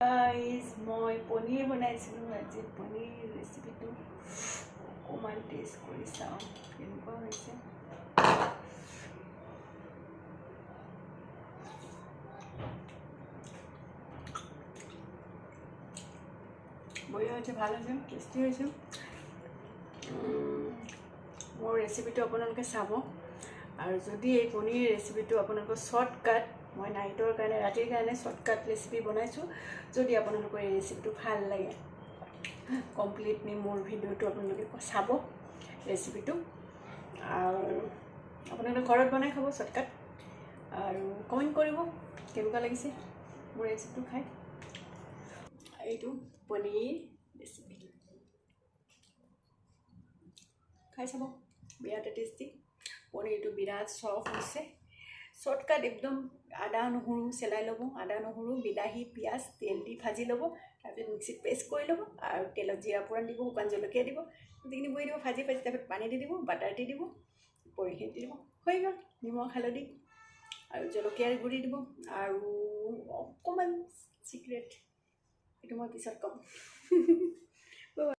guys মই পনীৰ বনাইছিলোঁ আজি পনীৰ ৰেচিপিটো অকণমান টেষ্ট কৰি চাওঁ কেনেকুৱা হৈছে বঢ়িয়া হৈছে ভাল হৈছে টেষ্টি হৈছে মোৰ ৰেচিপিটো আপোনালোকে চাব আৰু যদি এই পনীৰ ৰেচিপিটো আপোনালোকৰ শ্বৰ্টকাট মই নাইটৰ কাৰণে ৰাতিৰ কাৰণে শ্বৰ্টকাট ৰেচিপি বনাইছোঁ যদি আপোনালোকৰ এই ৰেচিপিটো ভাল লাগে কমপ্লিটলি মোৰ ভিডিঅ'টো আপোনালোকে চাব ৰেচিপিটো আৰু আপোনালোকে ঘৰত বনাই খাব শ্বৰ্টকাট আৰু কমেণ্ট কৰিব কেনেকুৱা লাগিছে মোৰ ৰেচিপিটো খাই এইটো পনীৰ ৰেচিপি খাই চাব বিৰাট টেষ্টি পনীৰটো বিৰাট চফ্ট হৈছে শ্বৰ্টকাট একদম আদা নহৰু চেলাই ল'ব আদা নহৰু বিলাহী পিঁয়াজ তেল দি ভাজি ল'ব তাৰপিছত মিক্সিত পেষ্ট কৰি ল'ব আৰু তেলত জিৰা ফোৰণ দিব শুকান জলকীয়া দিব গোটেইখিনি বহি দিব ভাজি তাৰপিছত পানী দি দিব বাটাৰ দি দিব পনীৰখিনি দি দিব হৈ গ'ল নিমখ হালধি আৰু জলকীয়াৰ গুড়ি দিব আৰু অকণমান চিক্ৰেট এইটো মই পিছত ক'ম